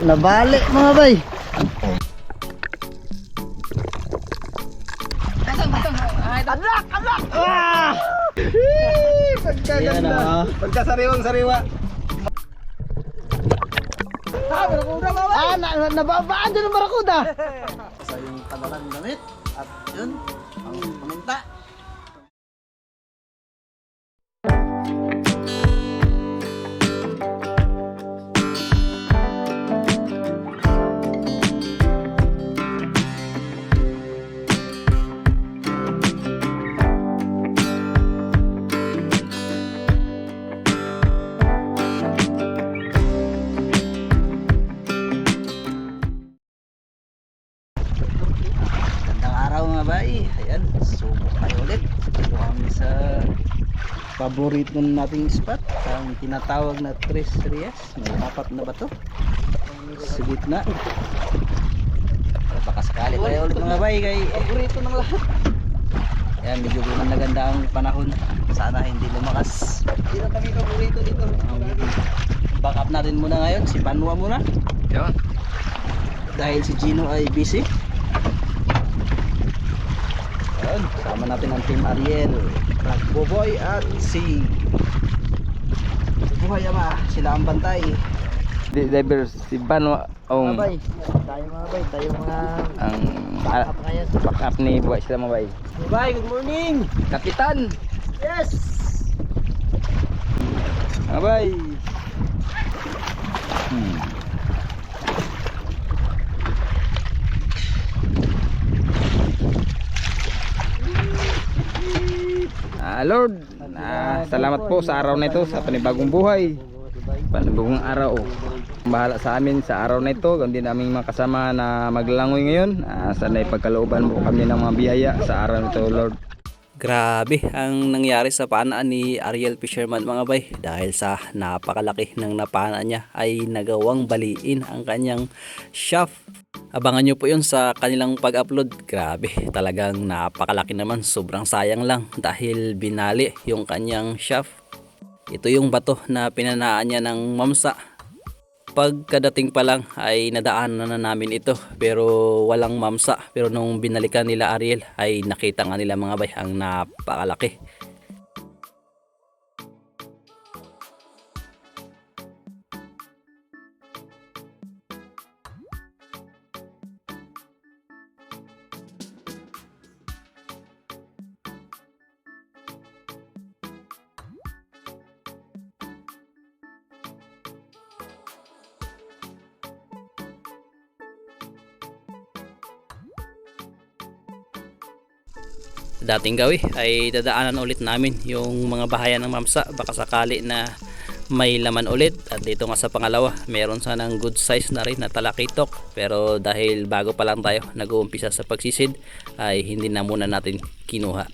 Nabali mga bay. Anak! Anak! Ah! Pagkaganda. Pagkasariwang-sariwa. Barakuda ba? Nababaan dyan ang barakuda. Sa yung kadalang damit. At yun, ang pamunta. Ayan, subok tayo ulit. Ito kami sa paborito nating spot, ang tinatawag na Tres Rias. May apat na bato sa gitna. Baka sakali tayo ulit mga bay, kay paborito ng lahat. Ayan, medyo gumanda ang panahon. Sana hindi lumakas. Hindi na kami paborito dito. Back up natin muna ngayon, si Panwa muna. Yun. Dahil si Gino ay busy. Ayun, sama natin ang Team Ariel, Boboy at si Buhay Ama. Sila ang bantay. Driver si Banwa Mga bay, tayo mga bay, tayo mga ang backup ngayon. backup ni buhay sila mga bay. Bay, good morning. Kapitan! Yes. Mga bay! Lord, salamat po sa araw na ito, sa panibagong buhay, panibagong araw. Bahala sa amin sa araw na ito, kundi naming mga kasama na maglangoy ngayon. Sana ipagkalooban mo kami ng mga biyaya sa araw na ito, Lord. Grabe ang nangyari sa panaan ni Ariel Fisherman mga bay, dahil sa napakalaki ng napana niya ay nagawang baliin ang kanyang shaft. Abangan nyo po yun sa kanilang pag-upload. Grabe, talagang napakalaki naman. Sobrang sayang lang dahil binali yung kanyang shaft. Ito yung bato na pinanaan niya ng mamsa. Pagkadating pa lang ay nadaanan na namin ito, pero walang mamsa. Pero nung binalikan nila Ariel ay nakita nga nila mga bay ang napakalaki. Dating gawi ay dadaanan ulit namin yung mga bahayan ng mamsa, baka sakali na may laman ulit. At dito nga sa pangalawa, meron sanang good size na rin na talakitok, pero dahil bago pa lang tayo nag-uumpisa sa pagsisid ay hindi na muna natin kinuha.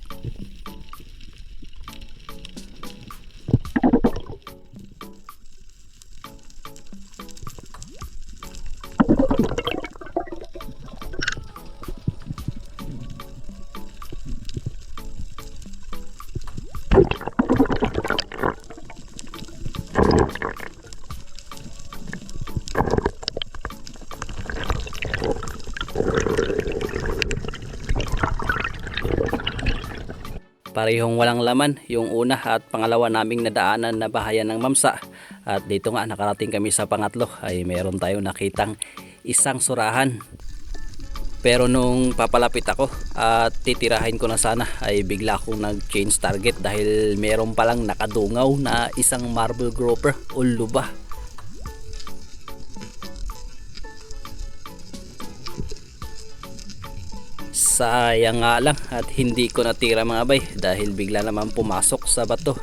Parehong walang laman yung una at pangalawa naming nadaanan na bahayan ng mamsa. At dito nga nakarating kami sa pangatlo ay meron tayong nakitang isang surahan. Pero nung papalapit ako at titirahin ko na sana ay bigla akong nag-change target dahil meron palang nakadungaw na isang marble grouper o luba. Sayang nga lang at hindi ko natira mga bay dahil bigla naman pumasok sa bato.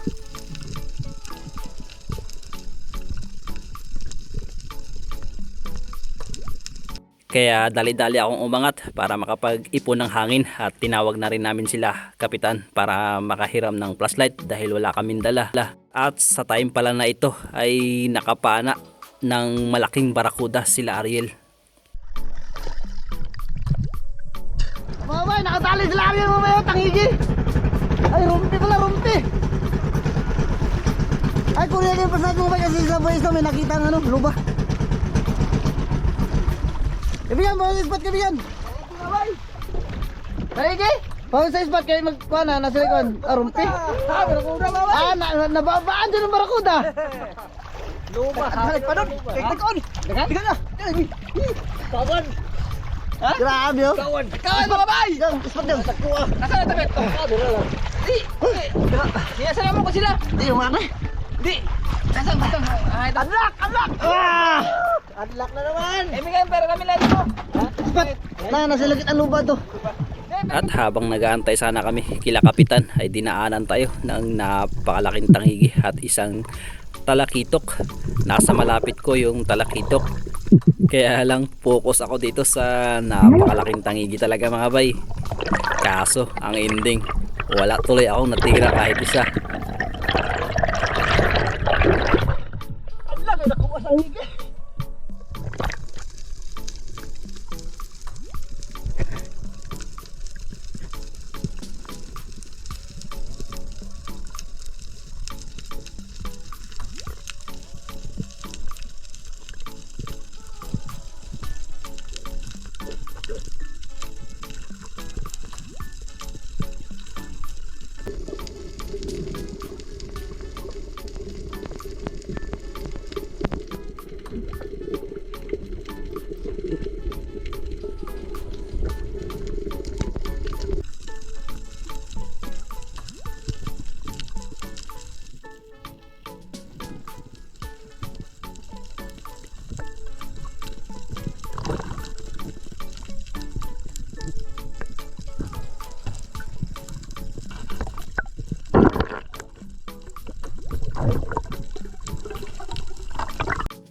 Kaya dali-dali akong umangat para makapag-ipon ng hangin at tinawag na rin namin sila kapitan para makahiram ng flashlight dahil wala kaming dala. At sa time pala na ito ay nakapana ng malaking barakuda sila Ariel. Mamay, nakatali sila Ariel mamaya, tangigi. Ay, rumpi pala, rumpi. Ay, kunin yung pasat mo ba kasi sa buhay may nakita ng ano, luba. Kaibigan, paano sa spot kaibigan? Taligi? Paano sa spot kayo magkuha na, nasa likod? Rumpi? Barakuda ba? Nababaan dyan ang barakuda. Luma. Halag pa doon. Tekon. Tigan na. Kawan. Ha? Grabe oh. Kawan. Kawan mga bay. Spot doon. Nasaan na tapet? Di. Sinasama mo ko sila. Di, umana. Di. Nasaan? Unlock! Unlock! Unlock na naman. Miguel, pero kami lang ito. Spot. Nasa lagit ang luba to. At habang nag-aantay sana kami kila kapitan ay dinaanan tayo ng napakalaking tangigi at isang talakitok. Nasa malapit ko yung talakitok. Kaya lang focus ako dito sa napakalaking tangigi talaga mga bay. Kaso ang ending, wala tuloy akong natira kahit isa.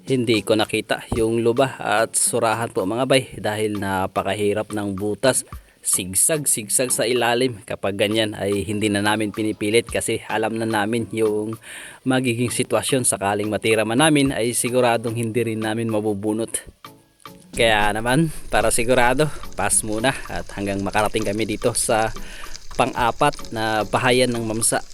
Hindi ko nakita yung lubah at surahan po mga bay dahil napakahirap ng butas. Sigsag sa ilalim. Kapag ganyan ay hindi na namin pinipilit kasi alam na namin yung magiging sitwasyon. Sakaling matira man namin ay siguradong hindi rin namin mabubunot. Kaya naman para sigurado, pass muna at hanggang makarating kami dito sa pang-apat na bahayan ng Mamsa.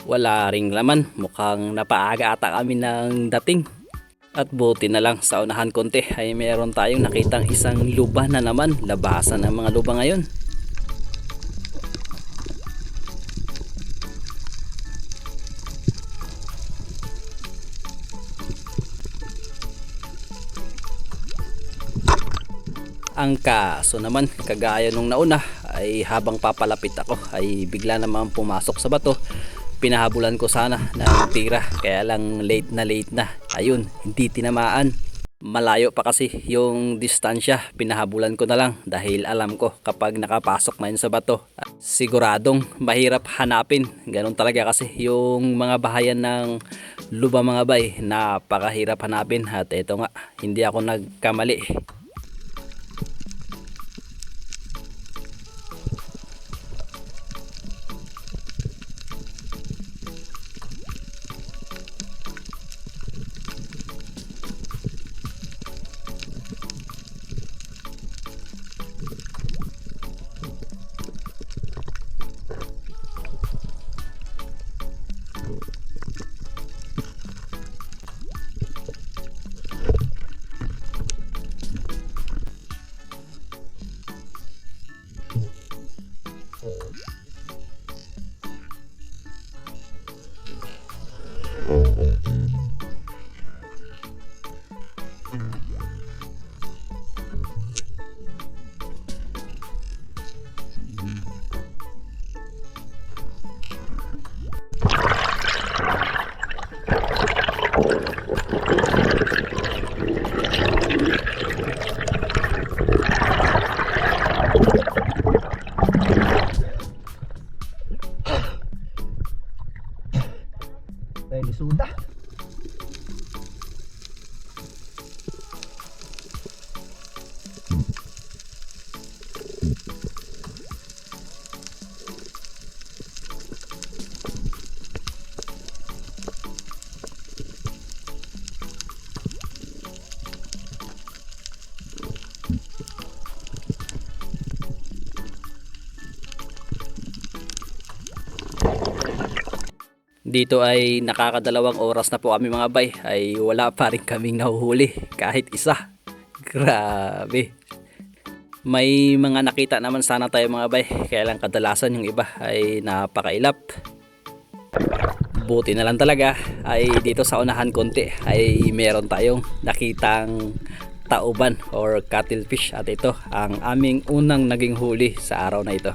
Wala ring laman, mukhang napaaga ata kami ng dating. At buti na lang sa unahan konti ay meron tayong nakitang isang luba na naman. Labasan ng mga luba ngayon. Ang kaso naman, kagaya nung nauna ay habang papalapit ako ay bigla namang pumasok sa bato. Pinahabulan ko sana ng tira, kaya lang late na. Ayun, hindi tinamaan. Malayo pa kasi yung distansya. Pinahabulan ko na lang dahil alam ko kapag nakapasok na yun sa bato, siguradong mahirap hanapin. Ganon talaga kasi yung mga bahayan ng luba mga bay, napakahirap hanapin. At eto nga, hindi ako nagkamali. Dito ay nakakadalawang oras na po kami mga bay, ay wala pa rin kaming nahuhuli kahit isa. Grabe. May mga nakita naman sana tayo mga bay, kaya lang kadalasan yung iba ay napakailap. Buti na lang talaga ay dito sa unahan konti ay meron tayong nakitang tauban or cuttlefish, at ito ang aming unang naging huli sa araw na ito.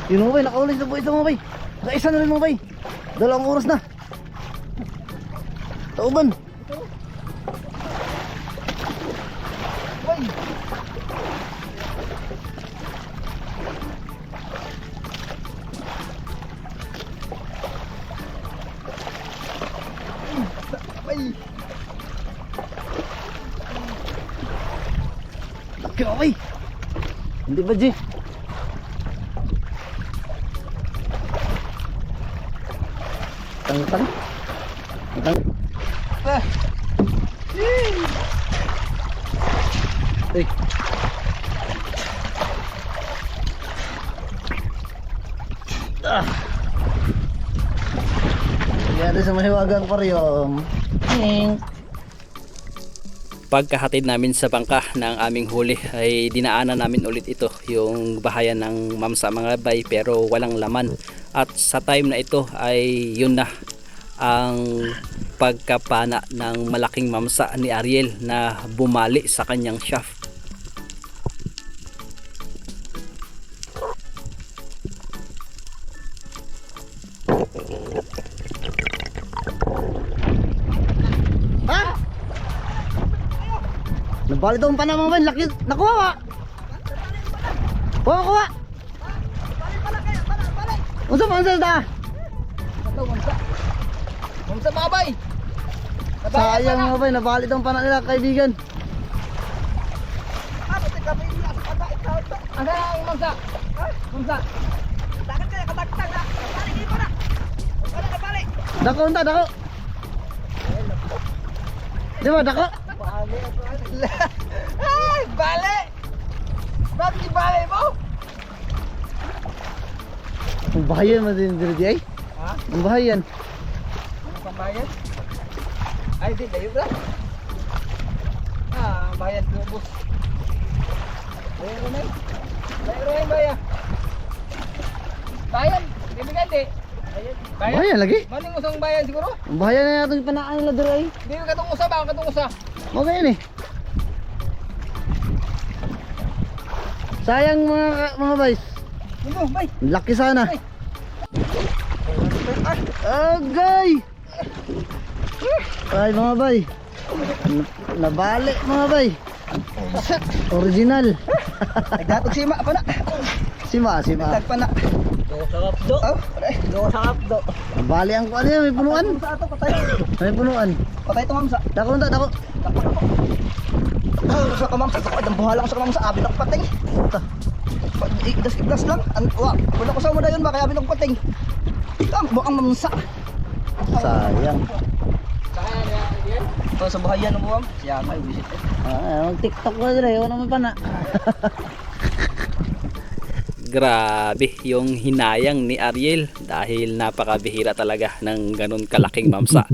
Yun mga bay, nakaulis na po ito mga bay. Nakaisa na rin mga bay. 2 oras na. Tauban. Bay. Bay. Laki mga bay. Hindi ba G? Tang. Uy. Nangyari sa mahiwagang paryong. Pagkahatid namin sa bangka ng aming huli ay dinaanan namin ulit ito, yung bahayan ng mamsa mga bay, pero walang laman. At sa time na ito ay yun na ang pagkapana ng malaking mamsa ni Ariel na bumali sa kanyang shaft. Nabali daw ang panamang ba? Laki. Nakuha wa. Kuha. Unsa da? Unsa mga bay? Sayang mga bay, nabali daw ang pana nila kaibigan. Asa ang mamsa? Mamsa. Dagat kaya katagtag na. Balik dito na. Balik. Dako unta, dako. Di ba dako? Ay, balik! Bakit balik mo? Ang bahayan mo din dito ay? Ha? Ang bahayan. Ano pang bahayan? Ay, di, dayo ba? Ang bahayan ko, boss. Dayo rin ay? Dayo rin bayan. Bayan? Bibigyan di? Bayan lagi? Maning usang bayan siguro? Ang bahayan na natin panaan nila dito ay? Hindi ko katong usa ba? Katong usa? Okay yan eh. Sayang mga boys. Bay. Laki sana. Agay. Ay mga bay. Nabali mga bay. Original. Nagdatog sima pa na. Sima. Nagtag pa na. Do sa kapdo. Nabali ang kuan niya, may punuan. May punuan. Patay to mamsa. Dako. Sa kamamsa, ang buhala ko sa kamamsa, abin ako pating. Igdas lang. Wala ko sa mo na yun, baka abin ako pating. Ang mamsa. Sayang. Ito sa bahayan ng buwam, siya may visit. Mag-tiktok ko dito, wala naman pa na. Grabe yung hinayang ni Ariel dahil napakabihira talaga ng ganun kalaking mamsa.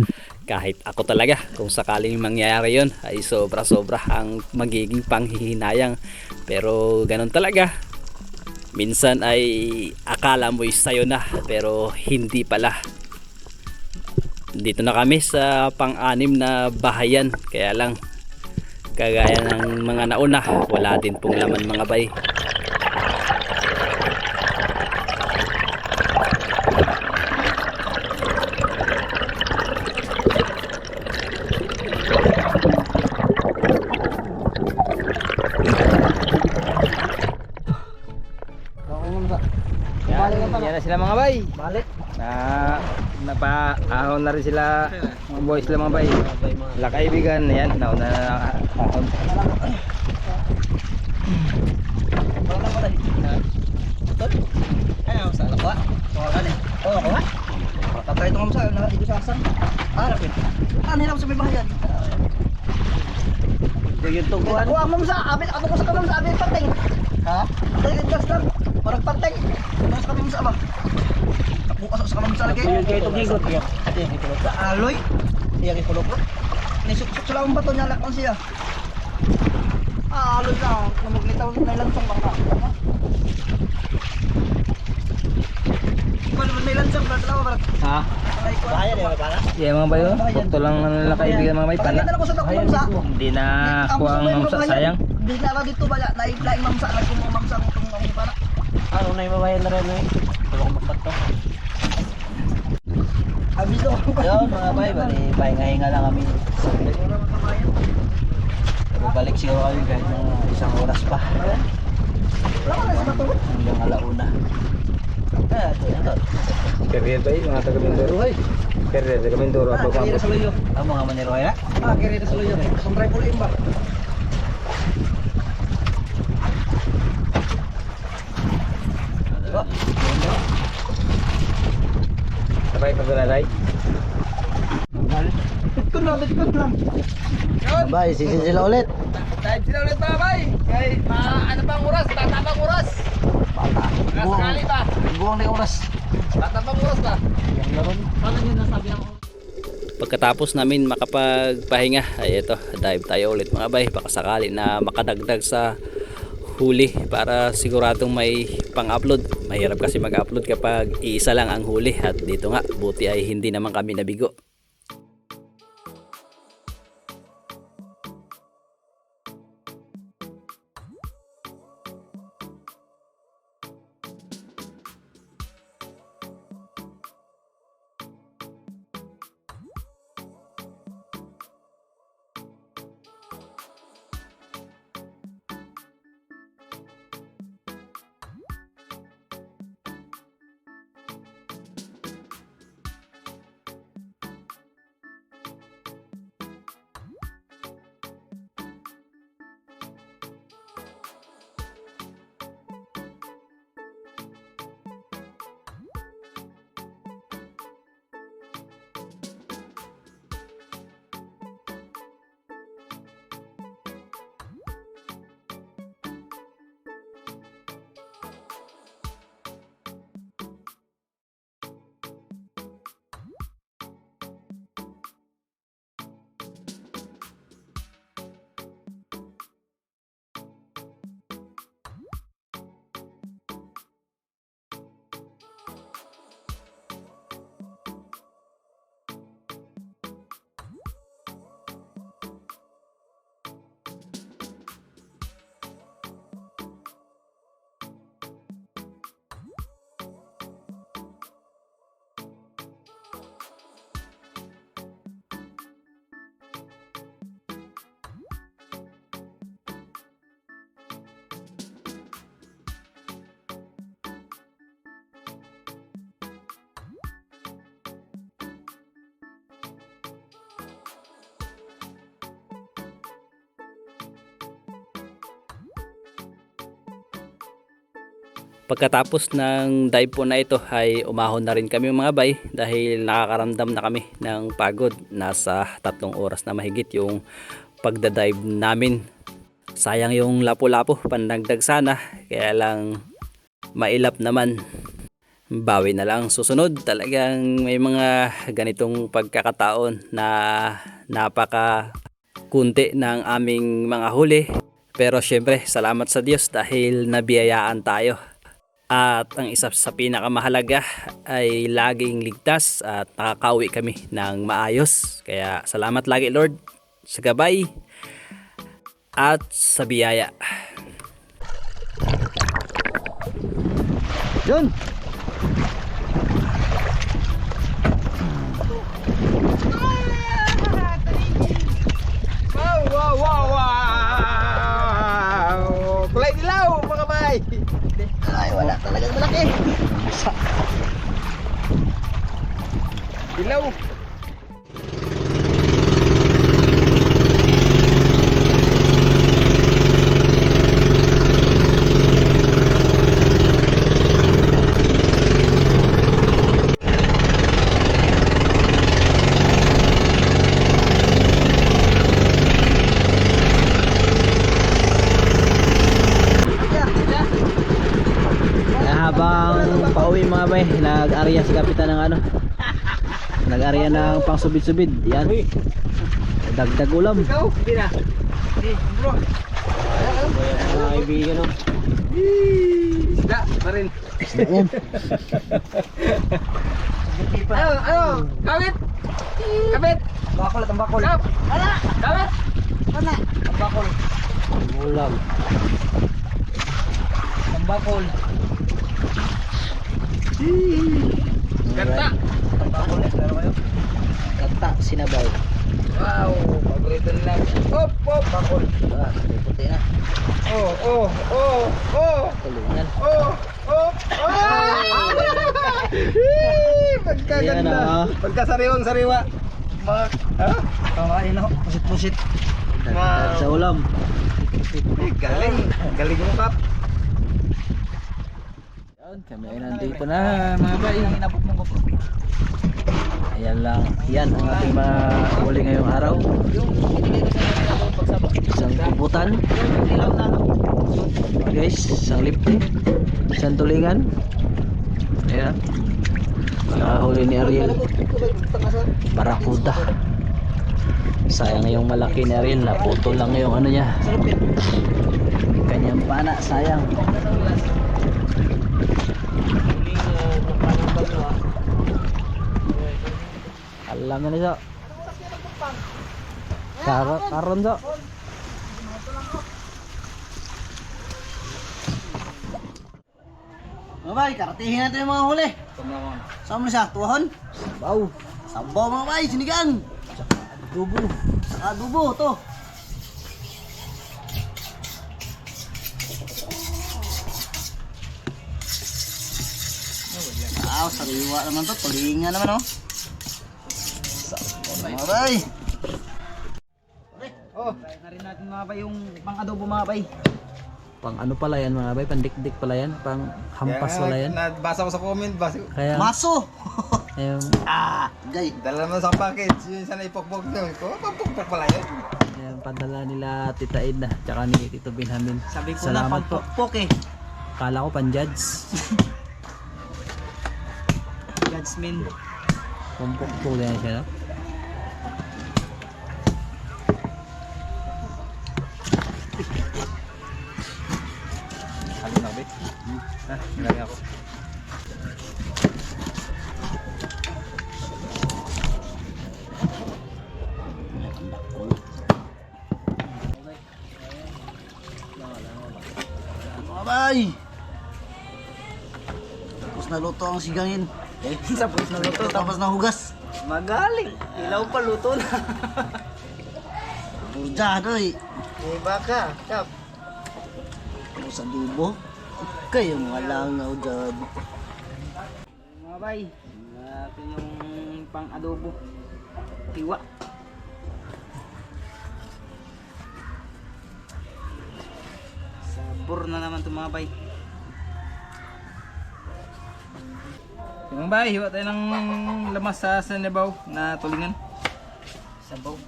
Kahit ako talaga, kung sakaling mangyayari yon ay sobra ang magiging panghihinayang Pero ganun talaga. Minsan ay akala mo'y sayo na pero hindi pala. Dito na kami sa pang-anim na bahayan. Kaya lang kagaya ng mga nauna, wala din pong laman mga bay. Yan na sila mga bay. Balik. Napaahon na rin sila, mga boys sila mga bay. Wala kaibigan, yan, nauna na nakahon. Wala na pala. Tol. Ano sa lakwa? Wala ni. Oh, ako ha. Tatay ito nga sa idusasan. Rapin. Nila sa may bahayan. Yung tuguan. Ako ang mamsa, amin ako ko sa kamam sa amin pateng. Ha? Tayo gas lang. Parang pateng. Mas kami sa ba? Ako asok sa kamam sa lagi. Yung kay tugigot. Ate, sa aloy. Iya kay kulok. Ni suksok sa laong bato niya lakon siya. Aloy lang. Namuglitaw na lansong bangka. Ikaw naman may lansong ba? Ha? Bahaya di ba para? Yeah mga bay, ito lang nila kaibigan mga bay, pana. Hindi na kuha ang mamsa, sayang. Di na ra dito bala, laing mamsa na kung mamsa mo tong ang para. Ano na ibabayan na rin eh. Wala ko magpato. Abiso. Yo mga bay, bali pahinga-hinga lang kami. Balik siguro kami kahit mga isang oras pa. Wala ka na sa bato. Hanggang alauna. Ito. Career bay, mga taga Mindoro. Career taga Mindoro, apa pa? Kira sa luyo. Amo nga maniro ya. Kira sa luyo. Sombray pulim ba? Sabay pa doon ay. Ikot lang. Bye, sisin sila ulit. Dive sila ulit mga bay. Kay ano pang oras, tatabang oras. Nakasakali ba? Buong na oras. Tatabang oras ba? Pagkatapos namin makapagpahinga ay ito, dive tayo ulit mga bay. Baka sakali na makadagdag sa huli para siguradong may pang-upload. Mahirap kasi mag-upload kapag iisa lang ang huli. At dito nga, buti ay hindi naman kami nabigo. Pagkatapos ng dive po na ito ay umahon na rin kami mga bay dahil nakakaramdam na kami ng pagod. Nasa 3 oras na mahigit yung pagdadive namin. Sayang yung lapu-lapu, pandagdag sana, kaya lang mailap naman. Bawi na lang susunod. Talagang may mga ganitong pagkakataon na napaka kunti ng aming mga huli. Pero syempre, salamat sa Diyos dahil nabiyayaan tayo. At ang isa sa pinakamahalaga ay laging ligtas at nakakauwi kami ng maayos. Kaya salamat lagi Lord sa gabay at sa biyaya. Yun! Wow, wow, wow, wow! Kulay dilaw mga bay! Ay, wala talagang malaki. Dilaw! Habang pauwi mga bay, nag-area si kapitan ng ano, nag-area ng pang subid-subid. Yan, dagdag ulam. Ikaw, hindi na. Bro. Mga kaibigan, no? Isda pa rin. Isda yan. Ano? Kawit! Kabit! Tambakol, tambakol. Kap! Kawit! Tambakol. Ulam. Tambakol. Ganta! Tambakol, klaro kayo. Gata, sinabaw. Wow! Paborito nila. Hop! Hop! Tambakol. Ah, may puti na. Oh! Oh! Oh! Oh! Tulungan. Oh! Oh! Oh! Pagkaganda! Yan, ah. Pagkasariwang-sariwa! Mga... Ha? Kakain ako, pusit-pusit. Wow. Sa ulam. Galing! Galing mo, Kap! Yan, kami ay nandito na mga bay. Ayan lang. Yan ang ating mga huli ngayong araw. Isang kubutan. Guys, isang lipte. Isang tulingan. Ayan. Nakahuli ni Ariel. Barakuda. Sayang yung malaki ni Ariel. Naputol lang yung ano niya. Kanyang pana, sayang. Alam na siya. Karon siya. Mga bay, karatihin natin yung mga huli. Saan mo na siya? Tuwahon? Sabaw. Sabaw mga bay, sinigang. Adobo. Adobo to. Wow, sariwa naman to. Tulingan naman oh. Mga bay. Oh! Na rin natin mga bay yung pang adobo mga bay. Pang ano pala yan mga bay? Pandikdik pala yan? Pang hampas pala yan? Nabasa ko sa comment. Kaya, maso! Gay. Dala mo sa package. Yun sana ipokpok nyo. Papukpok pala yun. Ayan, padala nila Tita Edna tsaka ni Tito Benjamin. Sabi ko Salamat na po. pagpukpok eh. Kala ko pan-judge. Judgment. Pumpok din siya, no? Ano na, Bit? Ha? Nilagay ako. Mga bay! Tapos na luto ang sigangin. Tapos na luto. Tapos na hugas. Magaling. Ilaw pa luto na. Burjado eh. May baka. Kap. Tapos sa dubo. Kayo mga langaw dyan. Mga bay. Natin yung pang adobo. Hiwa. Sabor na naman ito mga bay. Yung bay, hiwa tayo ng lamas sa sanabaw na tulingan. Sabaw.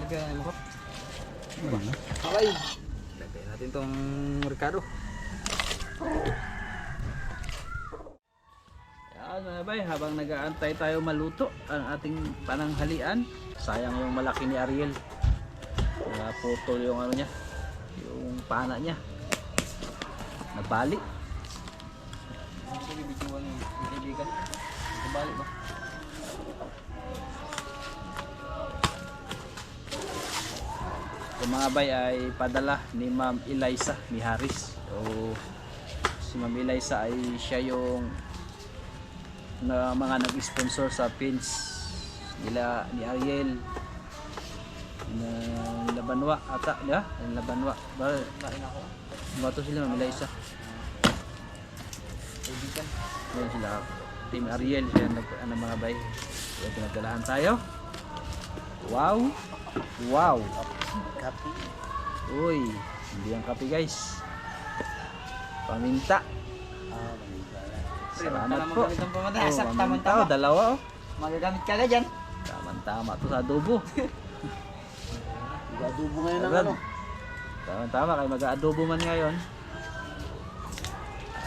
Lagyan natin mo, Kap. Bay. Lagyan natin tong Ricardo. Yan mga bay, habang nag-aantay tayo maluto ang ating pananghalian. Sayang yung malaki ni Ariel. naputol yung ano niya, yung pana niya, nabali. Nabali ba? Yung mga bay ay padala ni Ma'am Eliza Miharis. So, si Ma'am Eliza ay siya yung mga nag-sponsor sa pins nila ni Ariel na nila Banwa ata, di ba? Nila Banwa. Bato sila Ma'am Eliza. Yan sila. Team Ariel siya ano mga bay. Kaya pinagdalahan tayo. Wow. Wow. Kapi. Uy, hindi ang kape guys. Paminta. Salamat po. Magagamit ang pamatay. Oh, Asak, paminta, tama-tama. dalawa oh. Magagamit ka na dyan. Tama-tama to sa adobo. Adobo ngayon ng Agad. ano. Tama-tama kayo mag-aadobo man ngayon.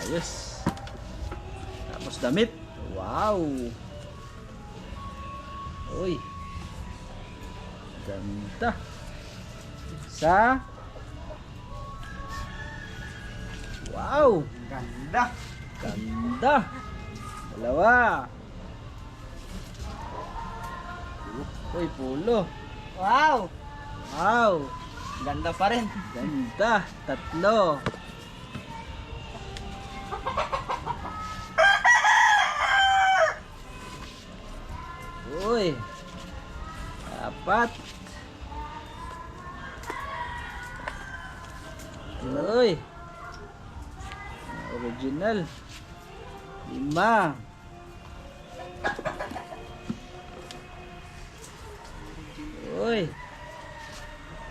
Ayos. Tapos damit. Wow. Uy. Ganda. Sa wow. Ganda. Ganda. Dalawa. Uy, pulo. Wow. Wow. Ganda pa rin. Ganda. Tatlo. Uy. Apat. Uy. Original. 5. Uy.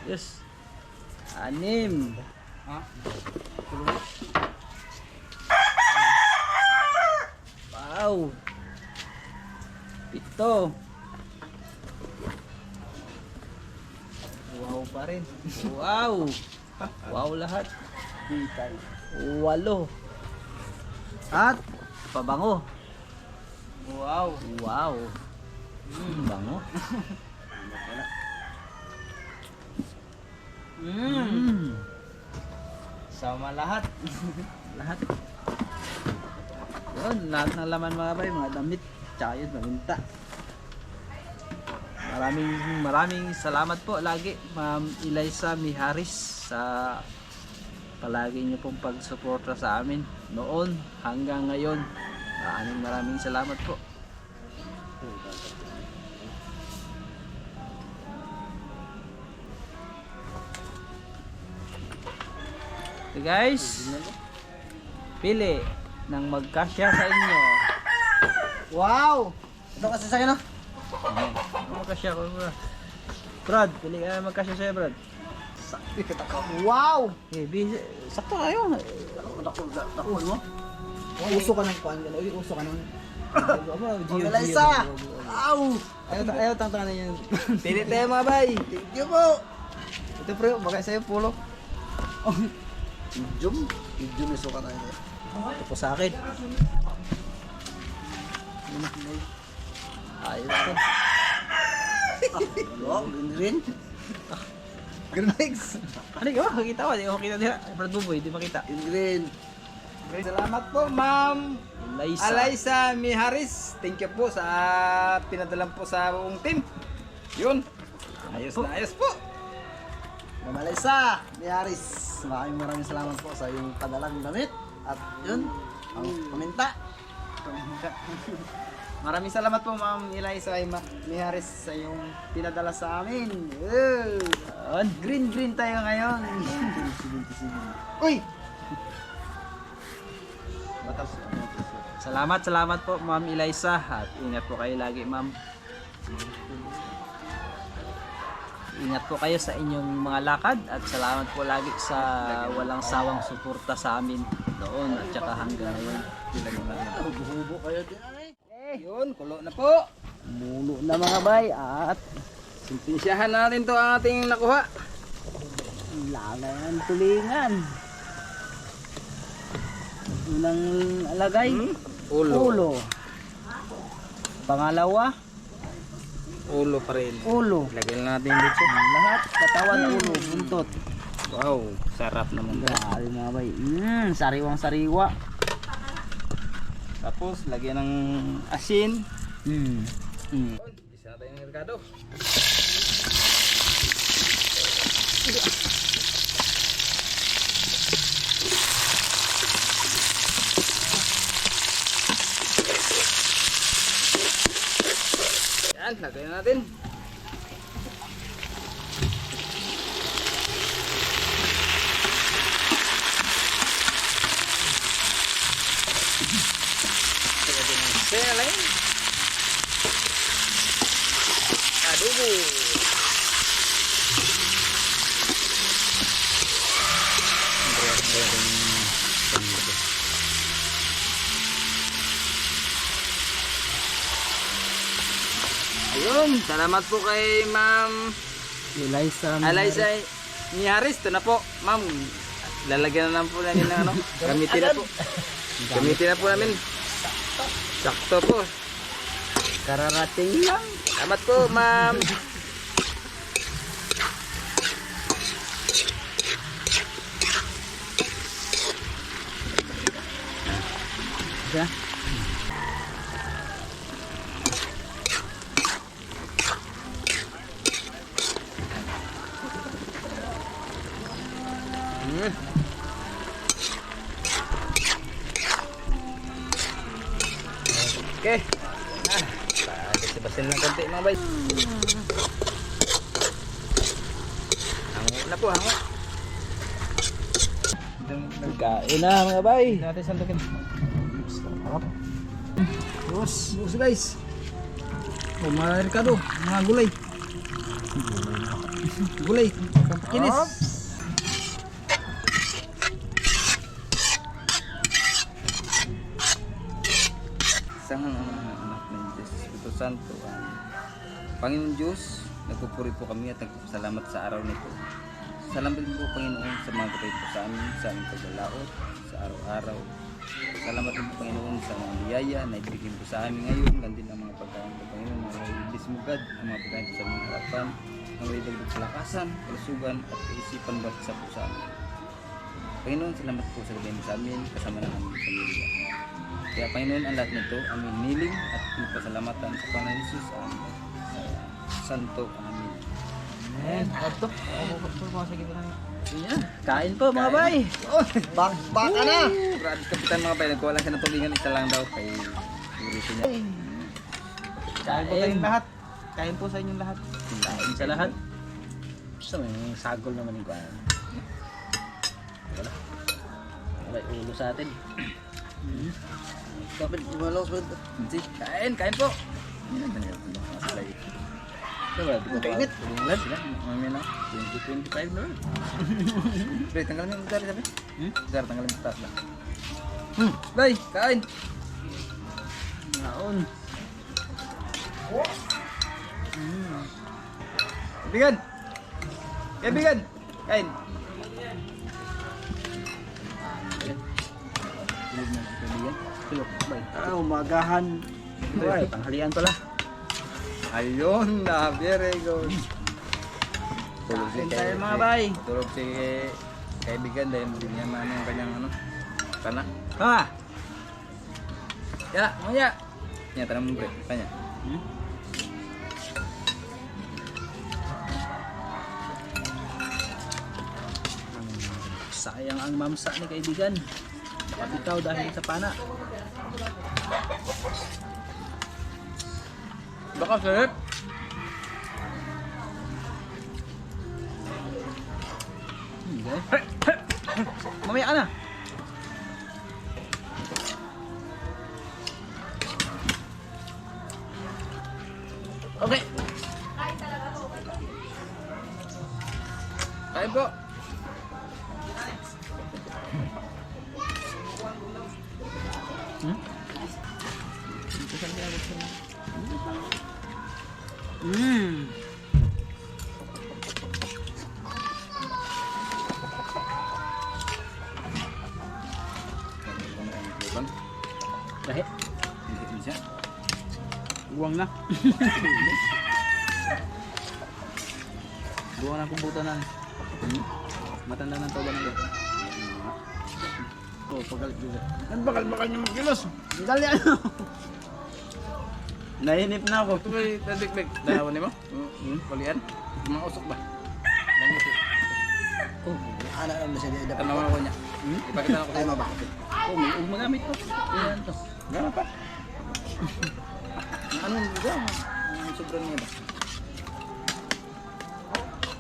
Yes. 6. Ha? Wow. 7. Wow pa rin. Wow. Wow lahat. Bitay. 8. At pabango. Wow. Wow. Bango. Sama lahat. Lahat. Yun, lahat ng laman mga bay, mga damit, tsaka yun, maminta. Maraming salamat po lagi, Ma'am Eliza Miharis, sa palagi niyo pong pagsuporta sa amin noon hanggang ngayon. Maraming salamat po. So guys, pili ng magkasya sa inyo. Wow. Ito kasi sa'yo no? Magkasya ko bro. Brad, pili ka magkasya sa'yo Brad. Sakti kita ka. Wow. Sakto kayo. Naku mo. Uso ka ng kuhan. Uy, uso ka ng... Eliza! Wow. Ayaw tangtangan na yun. Pili tayo mga bay. Thank you po. Ito bro, bagay sa'yo pulo. Medium. Medium iso ka tayo. Ito sa akin. Ayos ko. Wow, green. Green legs. Ano ka ba? Makita ko. Hindi ko makita nila. Brad Buboy, hindi makita. Green. Salamat po, Ma'am Eliza. Eliza Miharis. Thank you po sa pinadalan po sa buong team. Yun. Ayos na ayos po. Ma'am Eliza Miharis. Maraming salamat po sa iyong padalang damit. At yun, ang paminta. Maraming salamat po, Ma'am Eliza Miharis, sa iyong pinadala sa amin. Green tayo ngayon. Uy! Salamat po Ma'am Eliza. At ingat po kayo lagi Ma'am. Ingat po kayo sa inyong mga lakad. At salamat po lagi sa walang sawang suporta sa amin noon at saka hanggang ngayon. Hubo kayo din. Yun, kulo na po. Mulo na mga bay at Simpisyahan natin to ang ating nakuha. lagay ng tulingan. Unang alagay, Ulo. ulo. Pangalawa, Ulo pa rin. Ulo. Lagyan lang natin dito. Lahat, katawan, ulo, buntot. Wow, sarap naman. Grabe mga bay. Sariwang sariwa. Tapos, lagyan ng asin. Mm. Isa tayo ng Ricardo. Yan, lagyan natin. Lagyan ng seleng. Adobo. Ayun, salamat po kay Ma'am Eliza. Eliza Niaris. Ito na po, Ma'am. Lalagyan na lang po namin ng ano. Gamitin na po. Gamitin na po namin. Sakto po. Kararating lang. Salamat po, Ma'am. Isa. Okay. Basi-basin lang konti mga bay. Hango na po, hango. Kain na mga bay. Natin sandukin. Bus guys. Oh, mga Ricardo, mga gulay. Gulay, kinis. Isang anak ng Diyos Espiritu Santo. Panginoon Diyos, nagpupuri po kami at nagpapasalamat sa araw nito. Salamat din po Panginoon sa mga gabay po sa aming paglalaot, sa araw-araw. Salamat din po Panginoon sa mga biyaya na ibigay po sa amin ngayon. Ganti ng mga pagkain po Panginoon, mga dismugad, ang mga pagkain po sa mga harapan, ang may dagdag kalakasan, kalusugan at kaisipan bawat isa po sa amin. Panginoon, salamat po sa gabay mo sa amin, kasama ng aming pamilya. Kaya Panginoon, ang lahat nito, aming niling at pinapasalamatan sa Panginoon Jesus, sa Santo. Amen. Amen. Ito. Kain po mga bay. Baka na! Grabe kapitan mga bay, nagkuha lang siya ng tulingan, isa lang daw kay Urito niya. Kain po kayong lahat. Kain po sa inyong lahat. Kain sa lahat. Gusto mo yung sagol naman yung kuhaan. Wala ulo sa atin. Dapat lumalaos ba? Hindi, kain po. Hindi naman nila ito masalay. Kainit. Tulungan sila, mamaya na, 2025 na rin. Pre, tanggalin mo yung dari sabi. Dari, tanggalin mo yung taas lang. Bay, kain. Naon. Kaibigan! Kaibigan! Kain! Tulog na si kaibigan. Tulog, bay. Umagahan. Ay, tanghalian pala. Ayun na, very good. Tulog Kain tayo, mga bay. Tulog si kaibigan dahil hindi niya maano ang kanyang ano. Sana. Ha! Ya, mamaya. Ya, tanong mo break. Kanya. Sayang ang mamsa ni kaibigan. Nakabitaw dahil sa pana. Baka sarap. Mamaya ka na. Okay. Kain po. Dahil. Hindi siya. Uwang na. Buwan ng kumputan na. Matanda ng tawag na yan. Oh, pagalit dito. Ang bakal-bakal niya magkilos. Dali ano? Nainip na ako. Ito ba'y tadikbik? Dalawa ni mo? Kulian? Mga usok ba? Langit eh. Oh, ana lang na siya di dapat. Tanawan ako niya. Ipakita ako Tayo sa'yo. maba. Oh, may magamit to. Ayan to. Gano'n pa? Anong gano'n? Sobrang niya ba?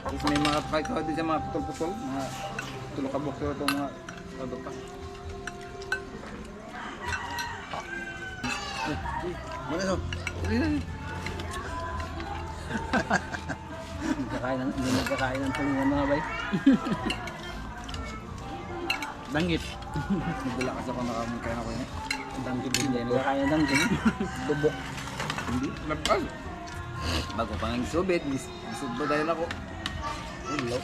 Tapos may mga kahit din sa mga putol-putol. Mga tulokabok ito mga product pa. Ano no? Hindi nagkakain ng tulingan mga bay. Danggit. Nagdala kasi ako nakamukha ako yun. Danggit hindi nagkakain ng danggit. Bubok. Hindi. Labas. Bago pang subit. Gisubba dahil ako. Hello.